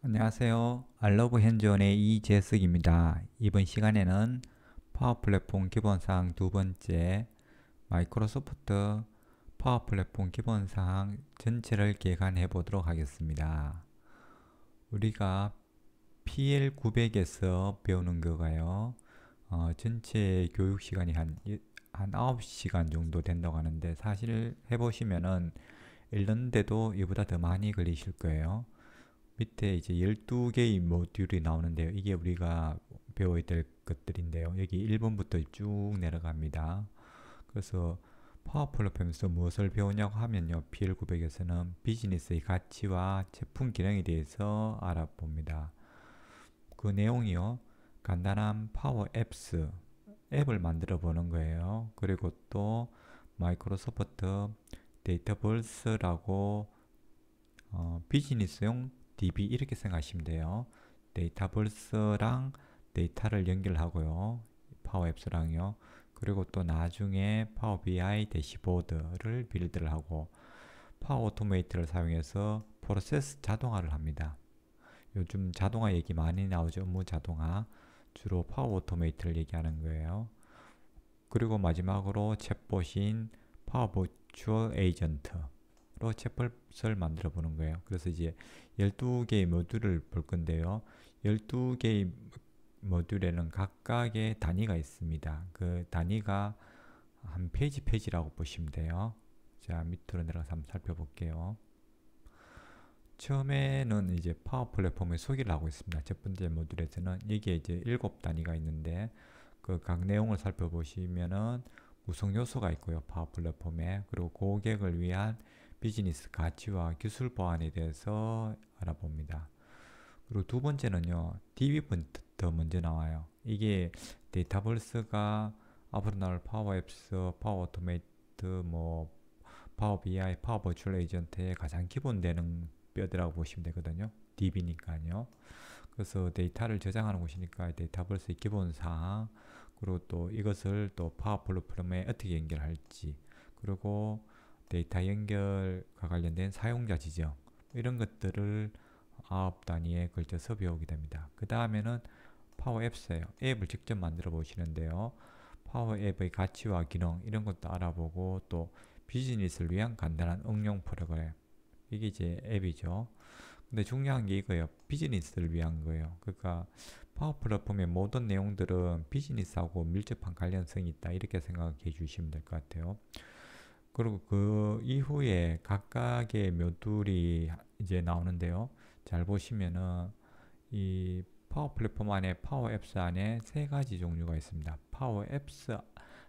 안녕하세요. 알러브 핸즈온의 이재석입니다. 이번 시간에는 파워 플랫폼 기본사항 두 번째, 마이크로소프트 파워 플랫폼 기본사항 전체를 개관해 보도록 하겠습니다. 우리가 PL900에서 배우는 거가요, 전체 교육 시간이 한 9시간 정도 된다고 하는데, 사실 해보시면은 읽는데도 이보다 더 많이 걸리실 거예요. 밑에 이제 12개의 모듈이 나오는데요. 이게 우리가 배워야 될 것들인데요. 여기 1번부터 쭉 내려갑니다. 그래서 파워 플랫폼에서 무엇을 배우냐고 하면요. PL900에서는 비즈니스의 가치와 제품 기능에 대해서 알아봅니다. 그 내용이요. 간단한 파워 앱스, 앱을 만들어 보는 거예요. 그리고 또 마이크로소프트 데이터볼스라고 비즈니스용 DB 이렇게 생각하시면 돼요. 데이터볼스랑 데이터를 연결하고요. 파워 앱스랑요. 그리고 또 나중에 파워 BI 대시보드를 빌드를 하고 파워 오토메이트를 사용해서 프로세스 자동화를 합니다. 요즘 자동화 얘기 많이 나오죠. 업무 자동화. 주로 파워 오토메이트를 얘기하는 거예요. 그리고 마지막으로 챗봇인 파워 버추얼 에이전트로 챗봇을 만들어 보는 거예요. 그래서 이제 12개의 모듈을 볼 건데요. 12개의 모듈에는 각각의 단위가 있습니다. 그 단위가 한 페이지라고 보시면 돼요. 자, 밑으로 내려가서 한번 살펴볼게요. 처음에는 이제 파워 플랫폼의 소개를 하고 있습니다. 첫 번째 모듈에서는 이게 이제 7단위가 있는데 그 각 내용을 살펴보시면은 구성 요소가 있고요. 파워 플랫폼에. 그리고 고객을 위한 비즈니스 가치와 기술 보안에 대해서 알아봅니다. 그리고 두 번째는요. DB부터 먼저 나와요. 이게 데이터볼스가 앞으로 나올 파워 앱스, 파워 오토메이트, 뭐 파워 BI, 파워 버추얼 에이전트의 가장 기본되는 뼈대라고 보시면 되거든요. DB니까요. 그래서 데이터를 저장하는 곳이니까 데이터볼스의 기본 사항, 그리고 또 이것을 또 파워 플랫폼에 어떻게 연결할지, 그리고 데이터 연결과 관련된 사용자 지정, 이런 것들을 9단위에 걸쳐서 배우게 됩니다. 그 다음에는 파워 앱스예요. 앱을 직접 만들어 보시는데요. 파워 앱의 가치와 기능 이런 것도 알아보고 또 비즈니스를 위한 간단한 응용 프로그램, 이게 이제 앱이죠. 근데 중요한 게 이거예요. 비즈니스를 위한 거예요. 그러니까 파워 플랫폼의 모든 내용들은 비즈니스하고 밀접한 관련성이 있다, 이렇게 생각해 주시면 될 것 같아요. 그리고 그 이후에 각각의 모듈이 이제 나오는데요. 잘 보시면은 이 파워 플랫폼 안에 파워 앱스 안에 세 가지 종류가 있습니다. 파워 앱스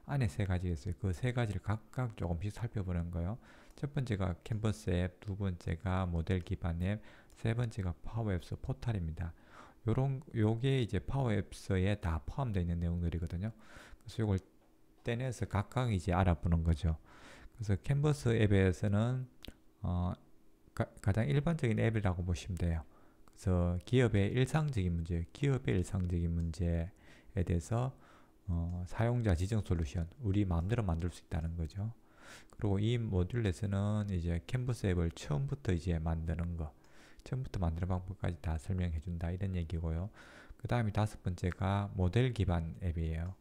안에 세 가지가 있어요. 그 세 가지를 각각 조금씩 살펴보는 거예요. 첫 번째가 캔버스 앱, 두 번째가 모델 기반 앱, 세 번째가 파워 앱스 포탈입니다. 요게 이제 파워 앱스에 다 포함되어 있는 내용들이거든요. 그래서 요걸 떼내서 각각 이제 알아보는 거죠. 그래서 캔버스 앱에서는 어, 가장 일반적인 앱이라고 보시면 돼요. 그래서 기업의 일상적인 문제에 대해서 사용자 지정 솔루션, 우리 마음대로 만들 수 있다는 거죠. 그리고 이 모듈에서는 이제 캔버스 앱을 처음부터 이제 만드는 거, 처음부터 만드는 방법까지 다 설명해 준다, 이런 얘기고요. 그 다음에 다섯 번째가 모델 기반 앱이에요.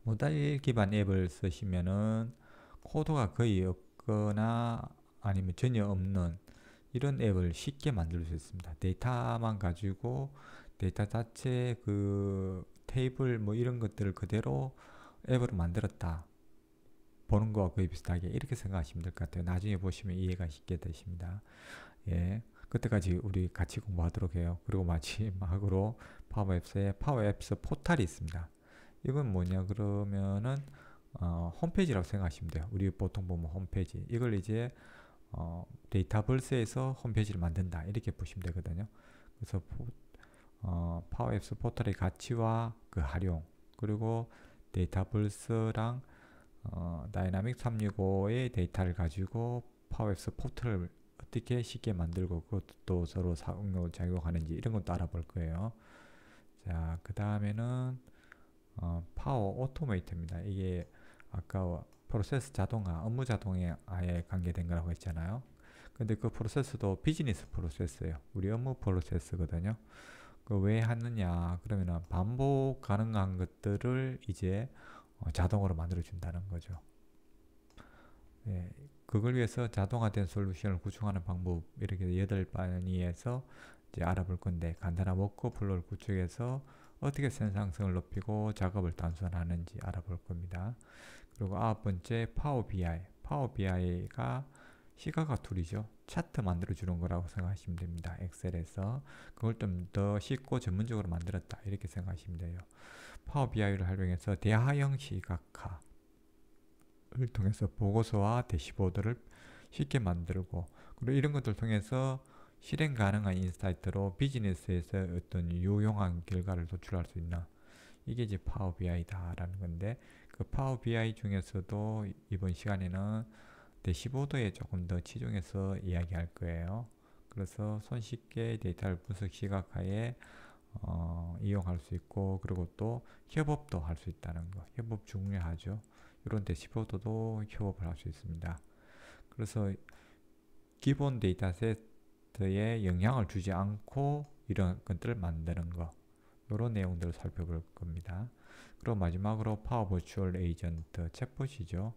모델 기반 앱을 쓰시면은 코드가 거의 없거나 아니면 전혀 없는 이런 앱을 쉽게 만들 수 있습니다. 데이터만 가지고 데이터 자체 그 테이블 뭐 이런 것들을 그대로 앱으로 만들었다 보는 거와 거의 비슷하게 이렇게 생각하시면 될 것 같아요. 나중에 보시면 이해가 쉽게 되십니다. 예. 그때까지 우리 같이 공부하도록 해요. 그리고 마지막으로 파워 앱스 포탈이 있습니다. 이건 뭐냐 그러면은 홈페이지라고 생각하시면 돼요. 우리 보통 보면 홈페이지. 이걸 이제 데이터볼스에서 홈페이지를 만든다, 이렇게 보시면 되거든요. 그래서 파워 앱스 포털의 가치와 그 활용, 그리고 데이터볼스랑 다이나믹 365의 데이터를 가지고 파워 앱스 포털을 어떻게 쉽게 만들고 그것도 서로 상호작용하는지 이런 것도 알아볼 거예요. 자, 그 다음에는 파워 오토메이터입니다. 이게 아까 프로세스 자동화, 업무 자동화에 관계된 거라고 했잖아요. 근데 그 프로세스도 비즈니스 프로세스예요. 우리 업무 프로세스거든요. 그 왜 하느냐 그러면은 반복 가능한 것들을 이제 자동으로 만들어 준다는 거죠. 예, 그걸 위해서 자동화된 솔루션을 구축하는 방법 이렇게 8단위에서 이제 알아볼 건데, 간단한 워크플로우를 구축해서 어떻게 생산성을 높이고 작업을 단순화하는지 알아볼 겁니다. 그리고 9번째 파워 BI. 파워 BI가 시각화 툴이죠. 차트 만들어 주는 거라고 생각하시면 됩니다. 엑셀에서 그걸 좀 더 쉽고 전문적으로 만들었다 이렇게 생각하시면 돼요. 파워 BI를 활용해서 대화형 시각화 을 통해서 보고서와 대시보드를 쉽게 만들고, 그리고 이런 것들 통해서 실행 가능한 인사이트로 비즈니스에서 어떤 유용한 결과를 도출할 수 있나, 이게 이제 파워 BI다라는 건데, 그 파워 BI 중에서도 이번 시간에는 대시보드에 조금 더 치중해서 이야기할 거예요. 그래서 손쉽게 데이터를 분석 시각화에 이용할 수 있고, 그리고 또 협업도 할 수 있다는 거, 협업 중요하죠. 이런 대시보드도 협업을 할 수 있습니다. 그래서 기본 데이터셋에 영향을 주지 않고 이런 것들을 만드는 거, 이런 내용들을 살펴볼 겁니다. 그리고 마지막으로 파워 버추얼 에이전트 챗봇이죠.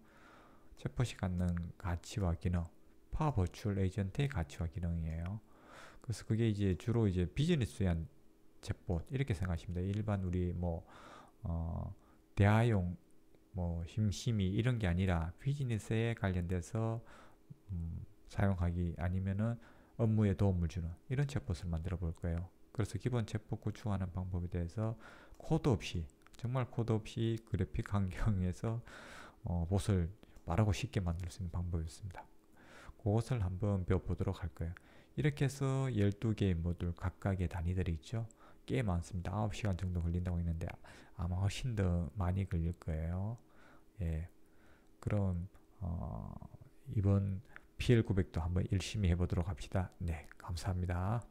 챗봇이 갖는 가치와 기능, 파워 버추얼 에이전트의 가치와 기능이에요. 그래서 그게 이제 주로 이제 비즈니스 위한 챗봇 이렇게 생각하시면 돼요. 일반 우리 대화용 심심이 이런 게 아니라 비즈니스에 관련돼서 사용하기, 아니면은 업무에 도움을 주는 이런 챗봇을 만들어 볼 거예요. 그래서 기본 챗봇 구축하는 방법에 대해서 코드 없이, 정말 코드 없이 그래픽 환경에서 봇을 빠르고 쉽게 만들 수 있는 방법이었습니다. 그것을 한번 배워보도록 할 거예요. 이렇게 해서 12개의 모듈 각각의 단위들이 있죠. 꽤 많습니다. 9시간 정도 걸린다고 했는데 아마 훨씬 더 많이 걸릴 거예요. 예, 그럼 이번 PL900도 한번 열심히 해보도록 합시다. 네, 감사합니다.